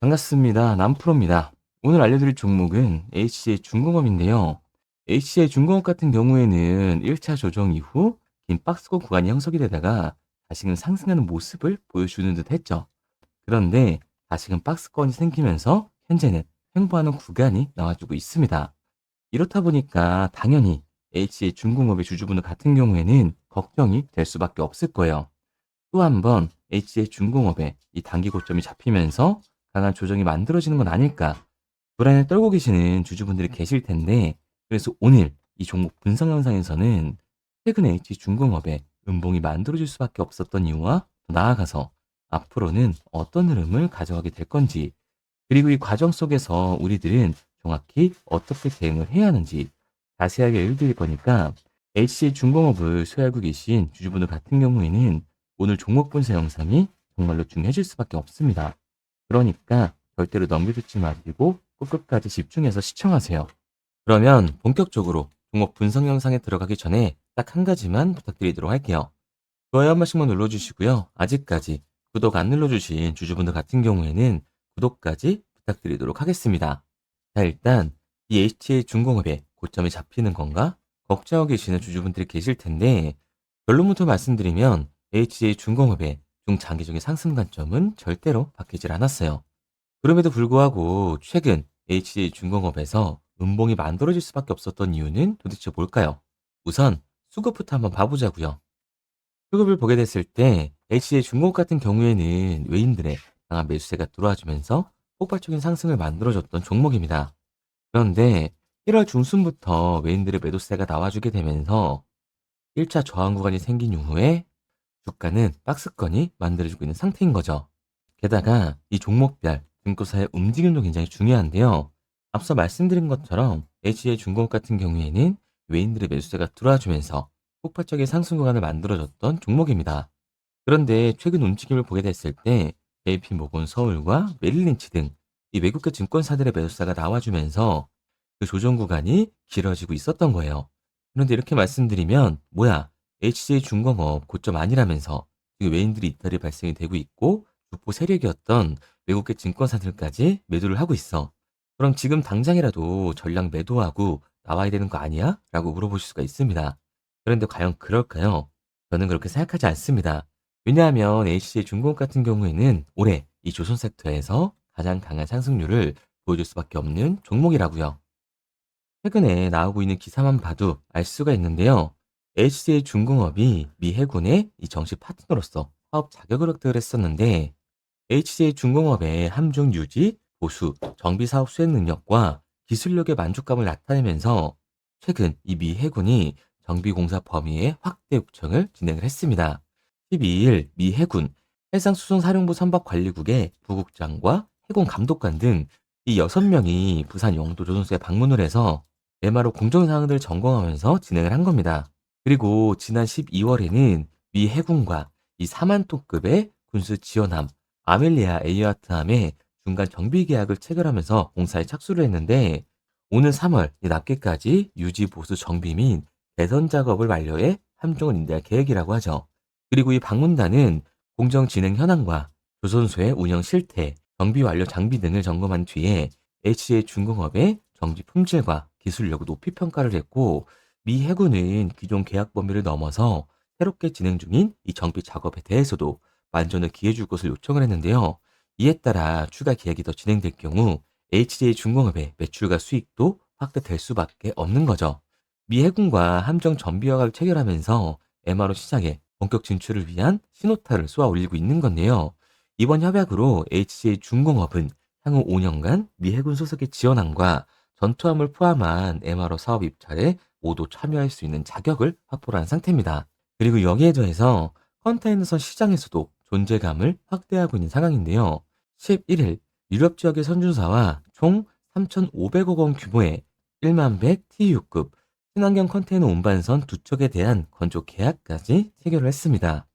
반갑습니다. 남프로입니다. 오늘 알려드릴 종목은 HC의 중공업인데요. HC의 중공업 같은 경우에는 1차 조정 이후 긴 박스권 구간이 형성이 되다가 다시금 상승하는 모습을 보여주는 듯 했죠. 그런데 다시금 박스권이 생기면서 현재는 횡보하는 구간이 나와주고 있습니다. 이렇다 보니까 당연히 HC의 중공업의 주주분들 같은 경우에는 걱정이 될 수밖에 없을 거예요. 또 한 번 HC의 중공업에 이 단기 고점이 잡히면서 강한 조정이 만들어지는 건 아닐까 불안에 떨고 계시는 주주분들이 계실 텐데, 그래서 오늘 이 종목 분석 영상에서는 최근 HC중공업에 음봉이 만들어질 수밖에 없었던 이유와 더 나아가서 앞으로는 어떤 흐름을 가져가게 될 건지, 그리고 이 과정 속에서 우리들은 정확히 어떻게 대응을 해야 하는지 자세하게 알려드릴 거니까, HC중공업을 소유하고 계신 주주분들 같은 경우에는 오늘 종목 분석 영상이 정말로 중요해질 수밖에 없습니다. 그러니까 절대로 넘겨듣지 마시고 꼭 끝까지 집중해서 시청하세요. 그러면 본격적으로 종목 분석 영상에 들어가기 전에 딱 한 가지만 부탁드리도록 할게요. 좋아요 한 번씩만 눌러주시고요. 아직까지 구독 안 눌러주신 주주분들 같은 경우에는 구독까지 부탁드리도록 하겠습니다. 자, 일단 이 HTA 중공업에 고점이 잡히는 건가 걱정하고 계시는 주주분들이 계실 텐데, 결론부터 말씀드리면 HTA 중공업의 중장기적인 상승 관점은 절대로 바뀌질 않았어요. 그럼에도 불구하고 최근 HTA 중공업에서 음봉이 만들어질 수밖에 없었던 이유는 도대체 뭘까요? 우선 수급부터 한번 봐보자고요. 수급을 보게 됐을 때 HTA 중공업 같은 경우에는 외인들의 강한 매수세가 들어와주면서 폭발적인 상승을 만들어줬던 종목입니다. 그런데 1월 중순부터 외인들의 매도세가 나와주게 되면서 1차 저항 구간이 생긴 이후에 주가는 박스권이 만들어지고 있는 상태인 거죠. 게다가 이 종목별 등고사의 움직임도 굉장히 중요한데요. 앞서 말씀드린 것처럼 HC의 중공업 같은 경우에는 외인들의 매수세가 들어와주면서 폭발적인 상승 구간을 만들어줬던 종목입니다. 그런데 최근 움직임을 보게 됐을 때 JP모건 서울과 메릴린치 등 이 외국계 증권사들의 매수세가 나와주면서 그 조정 구간이 길어지고 있었던 거예요. 그런데 이렇게 말씀드리면 뭐야, HC의 중공업 고점 아니라면서 지금 외인들이 이탈이 발생이 되고 있고 주포 세력이었던 외국계 증권사들까지 매도를 하고 있어. 그럼 지금 당장이라도 전량 매도하고 나와야 되는 거 아니야? 라고 물어보실 수가 있습니다. 그런데 과연 그럴까요? 저는 그렇게 생각하지 않습니다. 왜냐하면 HC의 중공업 같은 경우에는 올해 이 조선 섹터에서 가장 강한 상승률을 보여줄 수밖에 없는 종목이라고요. 최근에 나오고 있는 기사만 봐도 알 수가 있는데요. HC의 중공업이 미 해군의 이 정식 파트너로서 사업 자격을 획득을 했었는데, HC의 중공업의 함정 유지, 보수, 정비 사업 수행 능력과 기술력의 만족감을 나타내면서 최근 이 미 해군이 정비 공사 범위의 확대 요청을 진행을 했습니다. 12일 미 해군 해상수송사령부 선박관리국의 부국장과 해군 감독관 등 이 6명이 부산 영도 조선소에 방문을 해서 MRO 공정 사항들을 점검하면서 진행을 한 겁니다. 그리고 지난 12월에는 미 해군과 이 4만 톤급의 군수 지원함 아멜리아 에이아트함의 중간 정비 계약을 체결하면서 공사에 착수를 했는데, 오는 3월 납기까지 유지 보수 정비 및 개선 작업을 완료해 함정을 인대할 계획이라고 하죠. 그리고 이 방문단은 공정 진행 현황과 조선소의 운영 실태, 정비 완료 장비 등을 점검한 뒤에 HC의 중공업의 정비 품질과 기술력을 높이 평가를 했고, 미 해군은 기존 계약 범위를 넘어서 새롭게 진행 중인 이 정비 작업에 대해서도 만전을 기해 줄 것을 요청을 했는데요. 이에 따라 추가 계약이 더 진행될 경우 HC의 중공업의 매출과 수익도 확대될 수밖에 없는 거죠. 미 해군과 함정 정비 협약을 체결하면서 MRO 시장에 본격 진출을 위한 신호탄을 쏘아 올리고 있는 건데요. 이번 협약으로 HC의 중공업은 향후 5년간 미 해군 소속의 지원함과 전투함을 포함한 MRO 사업 입찰에 모두 참여할 수 있는 자격을 확보를 한 상태입니다. 그리고 여기에 더해서 컨테이너선 시장에서도 존재감을 확대하고 있는 상황인데요. 11일 유럽 지역의 선준사와 총 3,500억 원 규모의 1만 100 TU급 친환경 컨테이너 운반선 두 척에 대한 건조 계약까지 체결을 했습니다.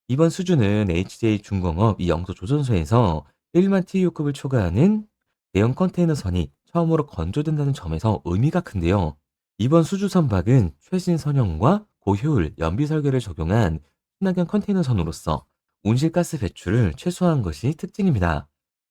이번 수주는 HJ 중공업 이 영도 조선소에서 1만 TU급을 초과하는 대형 컨테이너선이 처음으로 건조된다는 점에서 의미가 큰데요. 이번 수주 선박은 최신 선형과 고효율 연비 설계를 적용한 친환경 컨테이너선으로서 온실가스 배출을 최소화한 것이 특징입니다.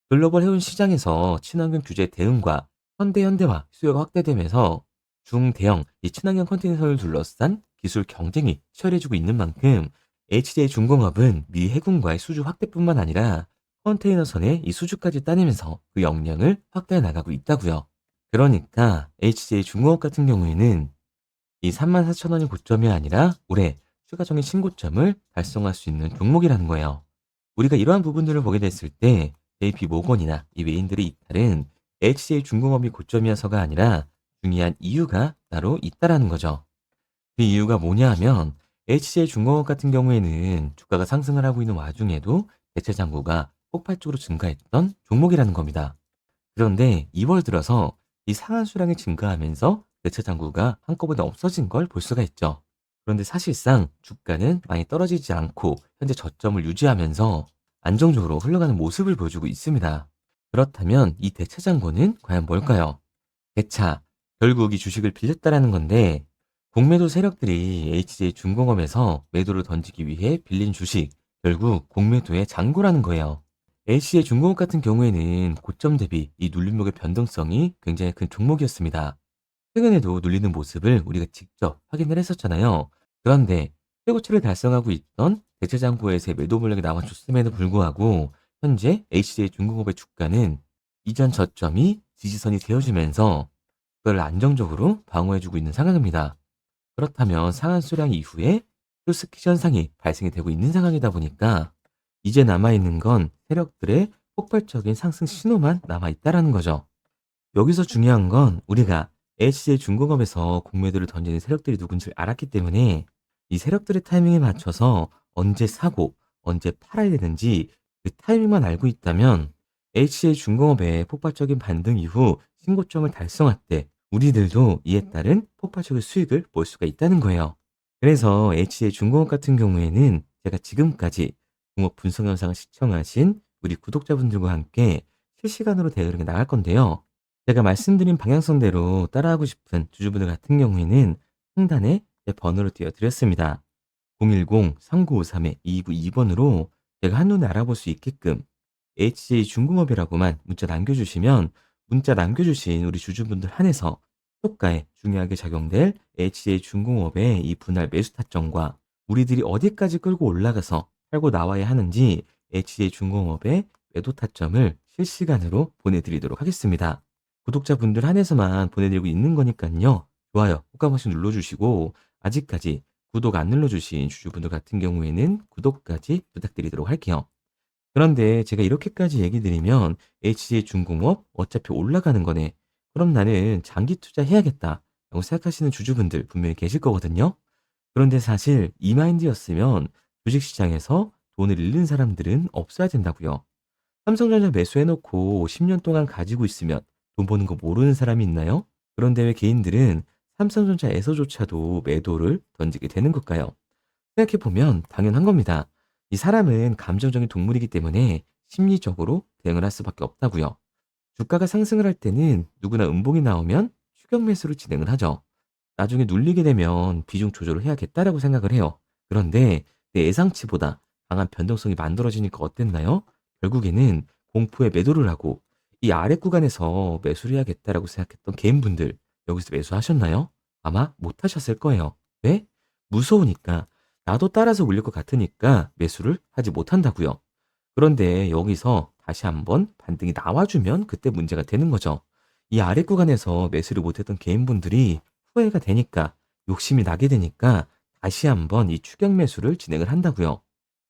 글로벌 해운 시장에서 친환경 규제 대응과 현대화 수요가 확대되면서 중대형 이 친환경 컨테이너를 둘러싼 기술 경쟁이 치열해지고 있는 만큼 HJ 중공업은 미 해군과의 수주 확대뿐만 아니라 컨테이너선의 이 수주까지 따내면서 그 역량을 확대해 나가고 있다고요. 그러니까 HJ 중공업 같은 경우에는 이 34,000원이 고점이 아니라 올해 추가적인 신고점을 달성할 수 있는 종목이라는 거예요. 우리가 이러한 부분들을 보게 됐을 때 JP 모건이나 이 외인들의 이탈은 HCA 중공업이 고점이어서가 아니라 중요한 이유가 따로 있다라는 거죠. 그 이유가 뭐냐 하면 HCA 중공업 같은 경우에는 주가가 상승을 하고 있는 와중에도 대체 잔고가 폭발적으로 증가했던 종목이라는 겁니다. 그런데 2월 들어서 이 상한 수량이 증가하면서 대체 잔고가 한꺼번에 없어진 걸 볼 수가 있죠. 그런데 사실상 주가는 많이 떨어지지 않고 현재 저점을 유지하면서 안정적으로 흘러가는 모습을 보여주고 있습니다. 그렇다면 이 대체 잔고는 과연 뭘까요? 대차, 결국 이 주식을 빌렸다라는 건데 공매도 세력들이 HJ 중공업에서 매도를 던지기 위해 빌린 주식, 결국 공매도의 잔고라는 거예요. LC의 중공업 같은 경우에는 고점 대비 이 눌림목의 변동성이 굉장히 큰 종목이었습니다. 최근에도 눌리는 모습을 우리가 직접 확인을 했었잖아요. 그런데 최고치를 달성하고 있던 대체장고에서의 매도 물량이 나와줬음에도 불구하고 현재 HC의 중공업의 주가는 이전 저점이 지지선이 되어주면서 그걸 안정적으로 방어해주고 있는 상황입니다. 그렇다면 상한 수량 이후에 쇼스키 현상이 발생이 되고 있는 상황이다 보니까 이제 남아있는 건 세력들의 폭발적인 상승 신호만 남아있다라는 거죠. 여기서 중요한 건 우리가 LC의 중공업에서 공매도를 던지는 세력들이 누군지 알았기 때문에 이 세력들의 타이밍에 맞춰서 언제 사고 언제 팔아야 되는지 그 타이밍만 알고 있다면 LC의 중공업의 폭발적인 반등 이후 신고점을 달성할 때 우리들도 이에 따른 폭발적인 수익을 볼 수가 있다는 거예요. 그래서 HC의 중공업 같은 경우에는 제가 지금까지 종목 분석 영상을 시청하신 우리 구독자분들과 함께 실시간으로 대응해 나갈 건데요. 제가 말씀드린 방향성대로 따라하고 싶은 주주분들 같은 경우에는 상단에 제 번호를 띄워드렸습니다. 010-3953-2922번으로 제가 한눈에 알아볼 수 있게끔 HJ 중공업이라고만 문자 남겨주시면 문자 남겨주신 우리 주주분들 한해서 효과에 중요하게 작용될 HJ 중공업의 이 분할 매수 타점과 우리들이 어디까지 끌고 올라가서 팔고 나와야 하는지 HJ 중공업의 매도 타점을 실시간으로 보내드리도록 하겠습니다. 구독자분들 한해서만 보내드리고 있는 거니까요. 좋아요 꼭 한 번씩 눌러주시고 아직까지 구독 안 눌러주신 주주분들 같은 경우에는 구독까지 부탁드리도록 할게요. 그런데 제가 이렇게까지 얘기 드리면 HJ 중공업 어차피 올라가는 거네. 그럼 나는 장기 투자 해야겠다라고 생각하시는 주주분들 분명히 계실 거거든요. 그런데 사실 이 마인드였으면 주식시장에서 돈을 잃는 사람들은 없어야 된다고요. 삼성전자 매수해놓고 10년 동안 가지고 있으면 돈 버는 거 모르는 사람이 있나요? 그런데 왜 개인들은 삼성전자에서조차도 매도를 던지게 되는 걸까요? 생각해보면 당연한 겁니다. 이 사람은 감정적인 동물이기 때문에 심리적으로 대응을 할 수밖에 없다고요. 주가가 상승을 할 때는 누구나 음봉이 나오면 추격 매수를 진행을 하죠. 나중에 눌리게 되면 비중 조절을 해야겠다라고 생각을 해요. 그런데 내 예상치보다 강한 변동성이 만들어지니까 어땠나요? 결국에는 공포에 매도를 하고 이 아래 구간에서 매수를 해야겠다라고 생각했던 개인분들 여기서 매수하셨나요? 아마 못하셨을 거예요. 왜? 무서우니까 나도 따라서 올릴 것 같으니까 매수를 하지 못한다고요. 그런데 여기서 다시 한번 반등이 나와주면 그때 문제가 되는 거죠. 이 아래 구간에서 매수를 못했던 개인분들이 후회가 되니까 욕심이 나게 되니까 다시 한번 이 추격 매수를 진행을 한다고요.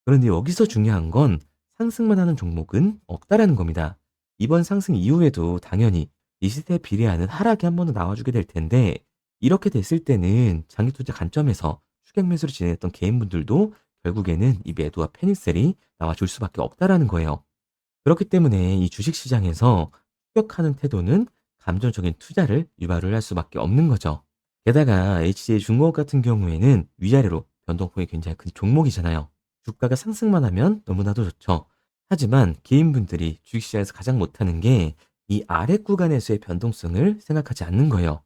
그런데 여기서 중요한 건 상승만 하는 종목은 없다라는 겁니다. 이번 상승 이후에도 당연히 이 시세에 비례하는 하락이 한 번 더 나와주게 될 텐데 이렇게 됐을 때는 장기 투자 관점에서 추격 매수를 진행했던 개인분들도 결국에는 이 매도와 패닉셀이 나와줄 수밖에 없다라는 거예요. 그렇기 때문에 이 주식 시장에서 추격하는 태도는 감정적인 투자를 유발을 할 수밖에 없는 거죠. 게다가 HC의 중공업 같은 경우에는 위아래로 변동폭이 굉장히 큰 종목이잖아요. 주가가 상승만 하면 너무나도 좋죠. 하지만 개인분들이 주식시장에서 가장 못하는 게 이 아래 구간에서의 변동성을 생각하지 않는 거예요.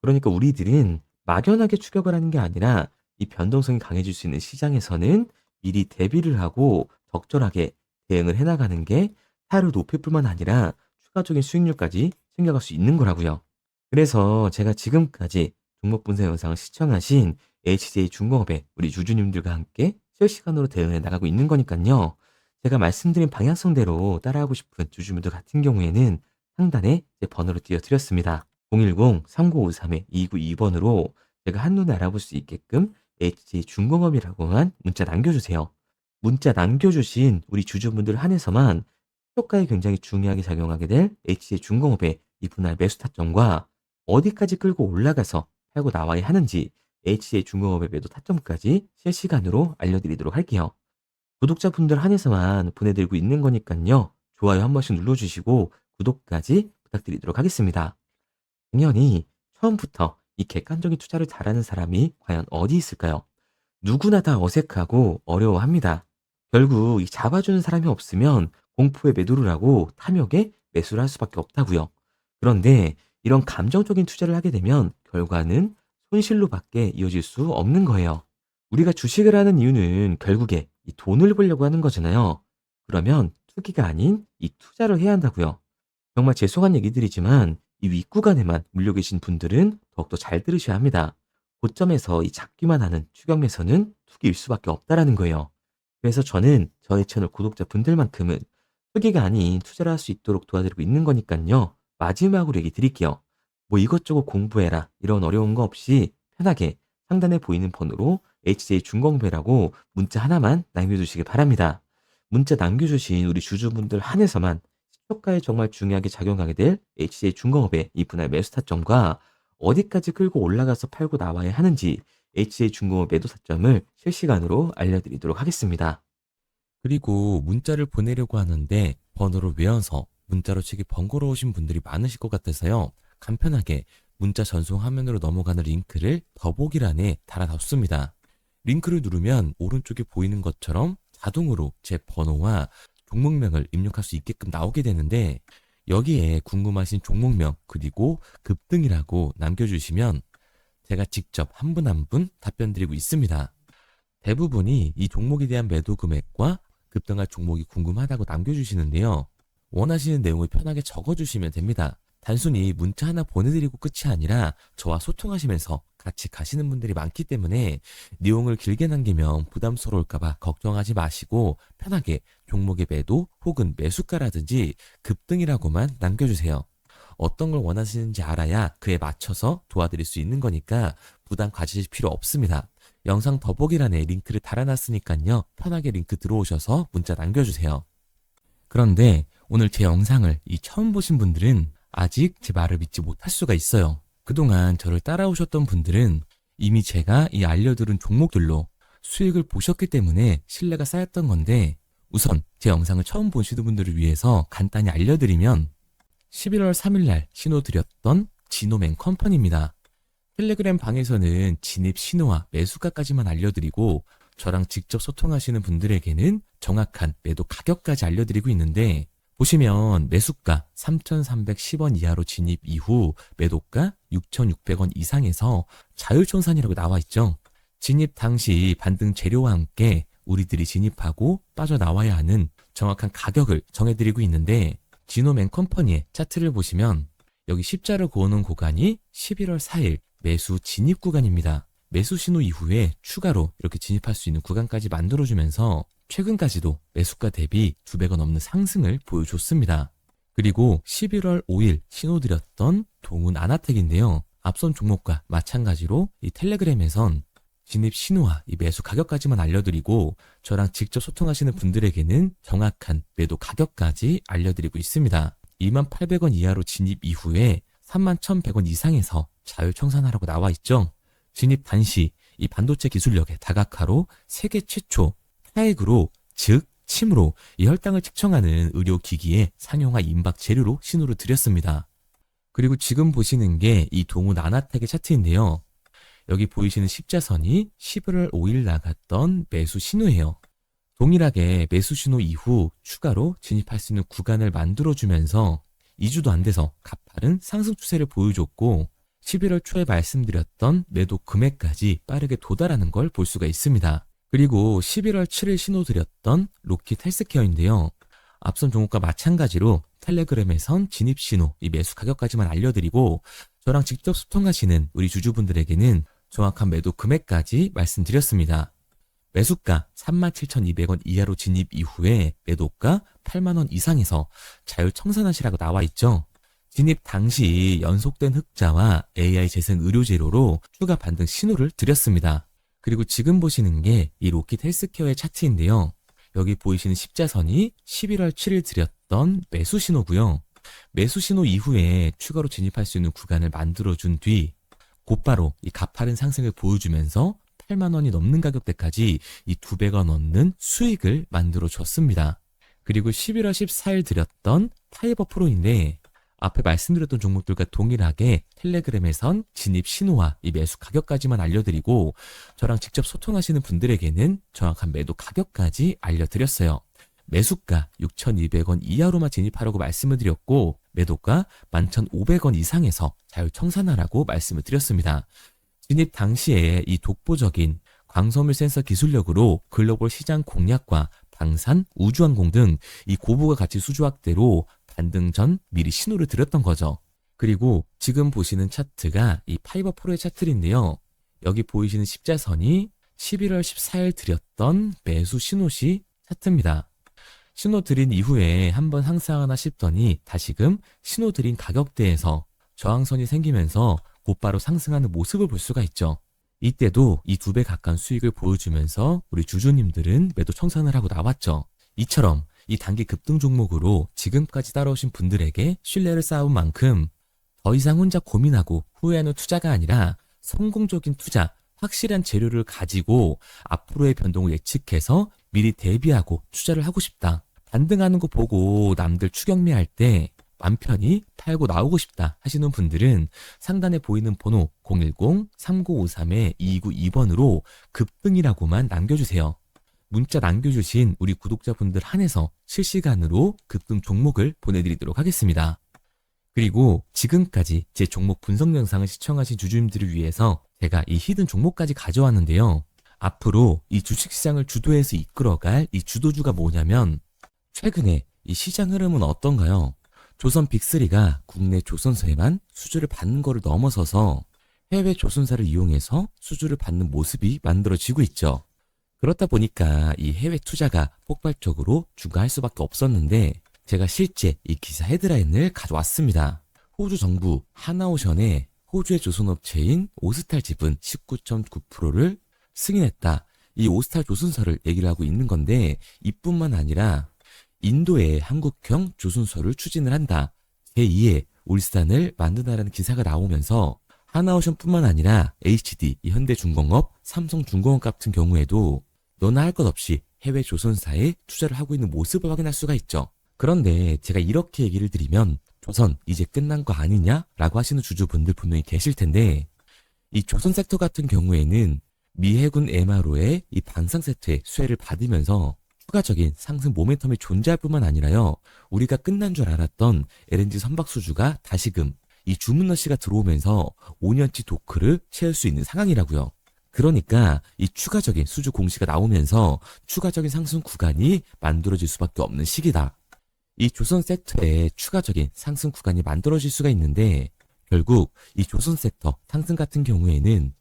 그러니까 우리들은 막연하게 추격을 하는 게 아니라 이 변동성이 강해질 수 있는 시장에서는 미리 대비를 하고 적절하게 대응을 해나가는 게 하루 노폐뿐만 아니라 추가적인 수익률까지 챙겨갈 수 있는 거라고요. 그래서 제가 지금까지 종목 분석 영상을 시청하신 HJ 중공업의 우리 주주님들과 함께 실시간으로 대응해 나가고 있는 거니까요. 제가 말씀드린 방향성대로 따라하고 싶은 주주분들 같은 경우에는 상단에 제 번호를 띄워드렸습니다. 010-3953-292번으로 제가 한눈에 알아볼 수 있게끔 HJ 중공업이라고만 문자 남겨주세요. 문자 남겨주신 우리 주주분들 한해서만 효과에 굉장히 중요하게 작용하게 될 HJ 중공업의 이 분할 매수 타점과 어디까지 끌고 올라가서 팔고 나와야 하는지 HJ 중공업의 매도 타점까지 실시간으로 알려드리도록 할게요. 구독자분들 한해서만 보내드리고 있는 거니까요. 좋아요 한 번씩 눌러주시고 구독까지 부탁드리도록 하겠습니다. 당연히 처음부터 이 객관적인 투자를 잘하는 사람이 과연 어디 있을까요? 누구나 다 어색하고 어려워합니다. 결국 이 잡아주는 사람이 없으면 공포에 매도를 하고 탐욕에 매수를 할 수밖에 없다고요. 그런데 이런 감정적인 투자를 하게 되면 결과는 손실로밖에 이어질 수 없는 거예요. 우리가 주식을 하는 이유는 결국에 이 돈을 벌려고 하는 거잖아요. 그러면 투기가 아닌 이 투자를 해야 한다고요. 정말 죄송한 얘기들이지만 이 윗구간에만 물려 계신 분들은 더욱더 잘 들으셔야 합니다. 고점에서 이 잡기만 하는 추격 매수는 투기일 수밖에 없다라는 거예요. 그래서 저는 저희 채널 구독자분들만큼은 투기가 아닌 투자를 할 수 있도록 도와드리고 있는 거니까요. 마지막으로 얘기 드릴게요. 뭐 이것저것 공부해라 이런 어려운 거 없이 편하게 상단에 보이는 번호로 HJ 중공부라고 문자 하나만 남겨주시기 바랍니다. 문자 남겨주신 우리 주주분들 한해서만 시초가에 정말 중요하게 작용하게 될 HJ 중공업의 이 분할 매수 타점과 어디까지 끌고 올라가서 팔고 나와야 하는지 HJ 중공업 매도 타점을 실시간으로 알려드리도록 하겠습니다. 그리고 문자를 보내려고 하는데 번호를 외워서 문자로 치기 번거로우신 분들이 많으실 것 같아서요. 간편하게 문자 전송 화면으로 넘어가는 링크를 더보기란에 달아놨습니다. 링크를 누르면 오른쪽에 보이는 것처럼 자동으로 제 번호와 종목명을 입력할 수 있게끔 나오게 되는데 여기에 궁금하신 종목명 그리고 급등이라고 남겨주시면 제가 직접 한 분 한 분 답변 드리고 있습니다. 대부분이 이 종목에 대한 매도 금액과 급등할 종목이 궁금하다고 남겨주시는데요. 원하시는 내용을 편하게 적어주시면 됩니다. 단순히 문자 하나 보내드리고 끝이 아니라 저와 소통하시면서 같이 가시는 분들이 많기 때문에 내용을 길게 남기면 부담스러울까봐 걱정하지 마시고 편하게 종목의 매도 혹은 매수가라든지 급등이라고만 남겨주세요. 어떤 걸 원하시는지 알아야 그에 맞춰서 도와드릴 수 있는 거니까 부담 가지실 필요 없습니다. 영상 더보기란에 링크를 달아놨으니까요. 편하게 링크 들어오셔서 문자 남겨주세요. 그런데 오늘 제 영상을 처음 보신 분들은 아직 제 말을 믿지 못할 수가 있어요. 그동안 저를 따라오셨던 분들은 이미 제가 이 알려드린 종목들로 수익을 보셨기 때문에 신뢰가 쌓였던 건데 우선 제 영상을 처음 보시는 분들을 위해서 간단히 알려드리면 11월 3일날 신호드렸던 지노맨 컴퍼니입니다. 텔레그램 방에서는 진입 신호와 매수가까지만 알려드리고 저랑 직접 소통하시는 분들에게는 정확한 매도 가격까지 알려드리고 있는데 보시면 매수가 3,310원 이하로 진입 이후 매도가 6,600원 이상에서 자율청산이라고 나와 있죠. 진입 당시 반등 재료와 함께 우리들이 진입하고 빠져나와야 하는 정확한 가격을 정해드리고 있는데 지노맨 컴퍼니의 차트를 보시면 여기 십자를 그어놓은 구간이 11월 4일 매수 진입 구간입니다. 매수 신호 이후에 추가로 이렇게 진입할 수 있는 구간까지 만들어주면서 최근까지도 매수가 대비 2배가 넘는 상승을 보여줬습니다. 그리고 11월 5일 신호드렸던 동훈 아나텍인데요. 앞선 종목과 마찬가지로 이 텔레그램에선 진입 신호와 이 매수 가격까지만 알려드리고 저랑 직접 소통하시는 분들에게는 정확한 매도 가격까지 알려드리고 있습니다. 28,000원 이하로 진입 이후에 31,100원 이상에서 자율청산하라고 나와 있죠. 진입 단시 이 반도체 기술력의 다각화로 세계 최초 타액으로 즉 침으로 이 혈당을 측정하는 의료기기의 상용화 임박 재료로 신호를 드렸습니다. 그리고 지금 보시는 게 이 동훈 아나텍의 차트인데요. 여기 보이시는 십자선이 11월 5일 나갔던 매수 신호예요. 동일하게 매수 신호 이후 추가로 진입할 수 있는 구간을 만들어주면서 2주도 안 돼서 가파른 상승 추세를 보여줬고 11월 초에 말씀드렸던 매도 금액까지 빠르게 도달하는 걸 볼 수가 있습니다. 그리고 11월 7일 신호 드렸던 로킷 헬스케어인데요. 앞선 종목과 마찬가지로 텔레그램에선 진입 신호, 이 매수 가격까지만 알려드리고 저랑 직접 소통하시는 우리 주주분들에게는 정확한 매도 금액까지 말씀드렸습니다. 매수가 37,200원 이하로 진입 이후에 매도가 8만 원 이상에서 자율 청산하시라고 나와 있죠. 진입 당시 연속된 흑자와 AI 재생 의료 재료로 추가 반등 신호를 드렸습니다. 그리고 지금 보시는 게 이 로킷 헬스케어의 차트인데요. 여기 보이시는 십자선이 11월 7일 드렸던 매수 신호고요. 매수 신호 이후에 추가로 진입할 수 있는 구간을 만들어준 뒤 곧바로 이 가파른 상승을 보여주면서 8만 원이 넘는 가격대까지 이 2배가 넘는 수익을 만들어 줬습니다. 그리고 11월 14일 드렸던 파이버 프로인데 앞에 말씀드렸던 종목들과 동일하게 텔레그램에선 진입 신호와 이 매수 가격까지만 알려드리고 저랑 직접 소통하시는 분들에게는 정확한 매도 가격까지 알려드렸어요. 매수가 6,200원 이하로만 진입하라고 말씀을 드렸고 매도가 11,500원 이상에서 자율 청산하라고 말씀을 드렸습니다. 진입 당시에 이 독보적인 광섬유 센서 기술력으로 글로벌 시장 공략과 방산, 우주항공 등 이 고부가 가치 수주 확대로 반등 전 미리 신호를 드렸던 거죠. 그리고 지금 보시는 차트가 이 파이버 프로의 차트인데요. 여기 보이시는 십자선이 11월 14일 드렸던 매수 신호시 차트입니다. 신호 드린 이후에 한번 상승하나 싶더니 다시금 신호 드린 가격대에서 저항선이 생기면서 곧바로 상승하는 모습을 볼 수가 있죠. 이때도 이 2배 가까운 수익을 보여주면서 우리 주주님들은 매도 청산을 하고 나왔죠. 이처럼 이 단기 급등 종목으로 지금까지 따라오신 분들에게 신뢰를 쌓은 만큼 더 이상 혼자 고민하고 후회하는 투자가 아니라 성공적인 투자, 확실한 재료를 가지고 앞으로의 변동을 예측해서 미리 대비하고 투자를 하고 싶다. 반등하는 거 보고 남들 추격매할 때 맘 편히 팔고 나오고 싶다 하시는 분들은 상단에 보이는 번호 010-3953-2292번으로 급등이라고만 남겨주세요. 문자 남겨주신 우리 구독자분들 한해서 실시간으로 급등 종목을 보내드리도록 하겠습니다. 그리고 지금까지 제 종목 분석 영상을 시청하신 주주님들을 위해서 제가 이 히든 종목까지 가져왔는데요. 앞으로 이 주식시장을 주도해서 이끌어갈 이 주도주가 뭐냐면 최근에 이 시장 흐름은 어떤가요? 조선 빅3가 국내 조선사에만 수주를 받는 거를 넘어서서 해외 조선사를 이용해서 수주를 받는 모습이 만들어지고 있죠. 그렇다 보니까 이 해외 투자가 폭발적으로 증가할 수밖에 없었는데 제가 실제 이 기사 헤드라인을 가져왔습니다. 호주 정부 하나오션에 호주의 조선업체인 오스탈 지분 19.9%를 승인했다. 이 오스탈 조선사를 얘기를 하고 있는 건데 이뿐만 아니라 인도에 한국형 조선소를 추진을 한다. 제2의 울산을 만든다라는 기사가 나오면서 하나오션뿐만 아니라 HD, 현대중공업, 삼성중공업 같은 경우에도 너나 할 것 없이 해외 조선사에 투자를 하고 있는 모습을 확인할 수가 있죠. 그런데 제가 이렇게 얘기를 드리면 조선 이제 끝난 거 아니냐라고 하시는 주주분들 분명히 계실 텐데 이 조선 섹터 같은 경우에는 미 해군 MRO의 이 방산 세트의 수혜를 받으면서 추가적인 상승 모멘텀이 존재할 뿐만 아니라요. 우리가 끝난 줄 알았던 LNG 선박 수주가 다시금 이 주문러시가 들어오면서 5년치 도크를 채울 수 있는 상황이라고요. 그러니까 이 추가적인 수주 공시가 나오면서 추가적인 상승 구간이 만들어질 수밖에 없는 시기다. 이 조선 섹터에 추가적인 상승 구간이 만들어질 수가 있는데 결국 이 조선 섹터 상승 같은 경우에는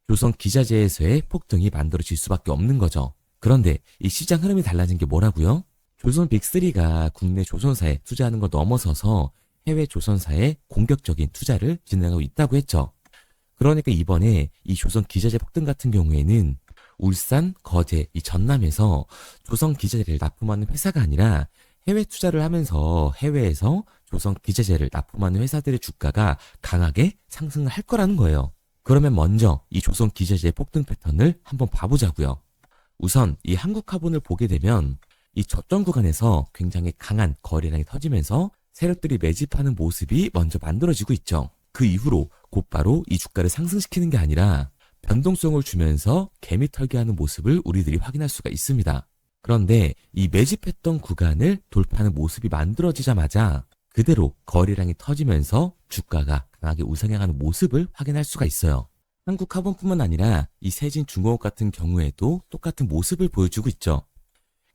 조선 기자재에서의 폭등이 만들어질 수밖에 없는 거죠. 그런데 이 시장 흐름이 달라진 게 뭐라고요? 조선 빅3가 국내 조선사에 투자하는 걸 넘어서서 해외 조선사에 공격적인 투자를 진행하고 있다고 했죠. 그러니까 이번에 이 조선 기자재 폭등 같은 경우에는 울산, 거제, 이 전남에서 조선 기자재를 납품하는 회사가 아니라 해외 투자를 하면서 해외에서 조선 기자재를 납품하는 회사들의 주가가 강하게 상승을 할 거라는 거예요. 그러면 먼저 이 조선 기자재 폭등 패턴을 한번 봐보자고요. 우선 이 한국화본을 보게 되면 이 저점 구간에서 굉장히 강한 거래량이 터지면서 세력들이 매집하는 모습이 먼저 만들어지고 있죠. 그 이후로 곧바로 이 주가를 상승시키는 게 아니라 변동성을 주면서 개미 털기하는 모습을 우리들이 확인할 수가 있습니다. 그런데 이 매집했던 구간을 돌파하는 모습이 만들어지자마자 그대로 거래량이 터지면서 주가가 강하게 우상향하는 모습을 확인할 수가 있어요. 한국화본뿐만 아니라 이 세진중공업 같은 경우에도 똑같은 모습을 보여주고 있죠.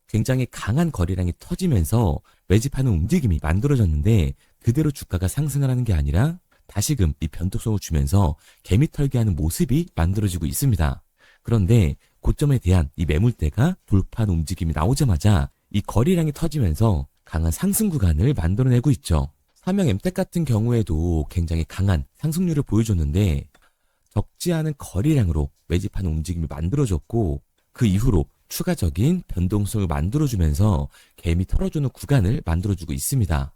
굉장히 강한 거래량이 터지면서 매집하는 움직임이 만들어졌는데 그대로 주가가 상승을 하는 게 아니라 다시금 이 변동성을 주면서 개미 털기하는 모습이 만들어지고 있습니다. 그런데 고점에 대한 이 매물대가 돌파하는 움직임이 나오자마자 이 거래량이 터지면서 강한 상승 구간을 만들어내고 있죠. 삼형 엠텍 같은 경우에도 굉장히 강한 상승률을 보여줬는데 적지 않은 거래량으로 매집하는 움직임이 만들어졌고 그 이후로 추가적인 변동성을 만들어주면서 개미 털어주는 구간을 만들어주고 있습니다.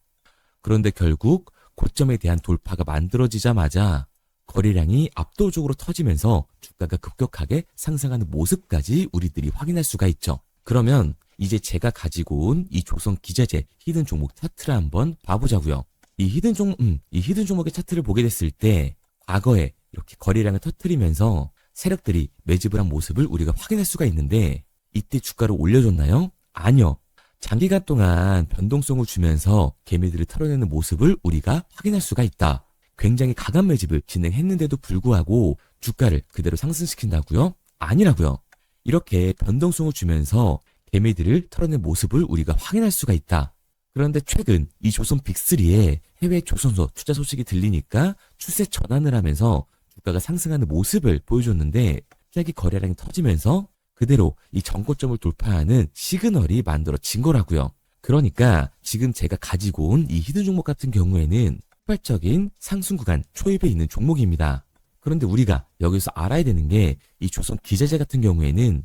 그런데 결국 고점에 대한 돌파가 만들어지자마자 거래량이 압도적으로 터지면서 주가가 급격하게 상승하는 모습까지 우리들이 확인할 수가 있죠. 그러면 이제 제가 가지고 온 이 조선 기자재 히든 종목 차트를 한번 봐보자고요. 이 히든 종목의 차트를 보게 됐을 때 과거에 이렇게 거래량을 터뜨리면서 세력들이 매집을 한 모습을 우리가 확인할 수가 있는데 이때 주가를 올려줬나요? 아니요. 장기간 동안 변동성을 주면서 개미들을 털어내는 모습을 우리가 확인할 수가 있다. 굉장히 강한 매집을 진행했는데도 불구하고 주가를 그대로 상승시킨다고요? 아니라고요. 이렇게 변동성을 주면서 개미들을 털어낸 모습을 우리가 확인할 수가 있다. 그런데 최근 이 조선 빅3의 해외 조선소 투자 소식이 들리니까 추세 전환을 하면서 주가가 상승하는 모습을 보여줬는데 갑자기 거래량이 터지면서 그대로 이 전고점을 돌파하는 시그널이 만들어진 거라고요. 그러니까 지금 제가 가지고 온 이 히든 종목 같은 경우에는 폭발적인 상승 구간 초입에 있는 종목입니다. 그런데 우리가 여기서 알아야 되는 게 이 조선 기자재 같은 경우에는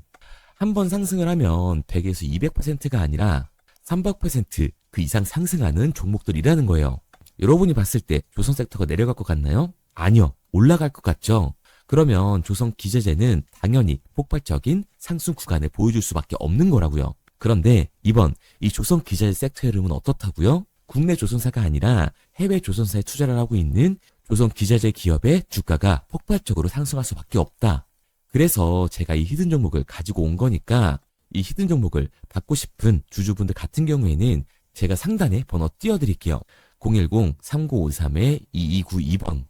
한 번 상승을 하면 100에서 200%가 아니라 300% 그 이상 상승하는 종목들이라는 거예요. 여러분이 봤을 때 조선 섹터가 내려갈 것 같나요? 아니요. 올라갈 것 같죠? 그러면 조선 기자재는 당연히 폭발적인 상승 구간을 보여줄 수밖에 없는 거라고요. 그런데 이번 이 조선 기자재 섹터 흐름은 어떻다고요? 국내 조선사가 아니라 해외 조선사에 투자를 하고 있는 조선 기자재 기업의 주가가 폭발적으로 상승할 수밖에 없다. 그래서 제가 이 히든 종목을 가지고 온 거니까 이 히든 종목을 받고 싶은 주주분들 같은 경우에는 제가 상단에 번호 띄워드릴게요. 010-3953-2292번.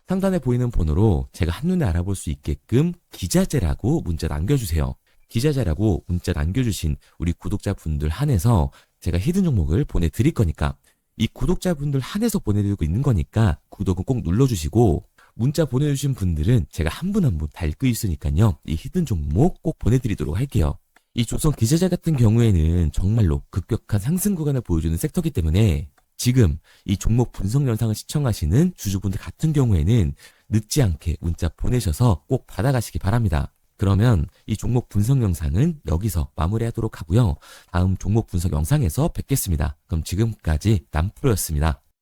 상단에 보이는 번호로 제가 한눈에 알아볼 수 있게끔 기자재라고 문자 남겨주세요. 기자재라고 문자 남겨주신 우리 구독자분들 한해서 제가 히든 종목을 보내드릴 거니까 이 구독자분들 한해서 보내드리고 있는 거니까 구독은 꼭 눌러주시고 문자 보내주신 분들은 제가 한 분 한 분 다 읽고 있으니까요. 이 히든 종목 꼭 보내드리도록 할게요. 이 조선 기자재 같은 경우에는 정말로 급격한 상승 구간을 보여주는 섹터이기 때문에 지금 이 종목 분석 영상을 시청하시는 주주분들 같은 경우에는 늦지 않게 문자 보내셔서 꼭 받아가시기 바랍니다. 그러면 이 종목 분석 영상은 여기서 마무리하도록 하고요. 다음 종목 분석 영상에서 뵙겠습니다. 그럼 지금까지 남프로였습니다.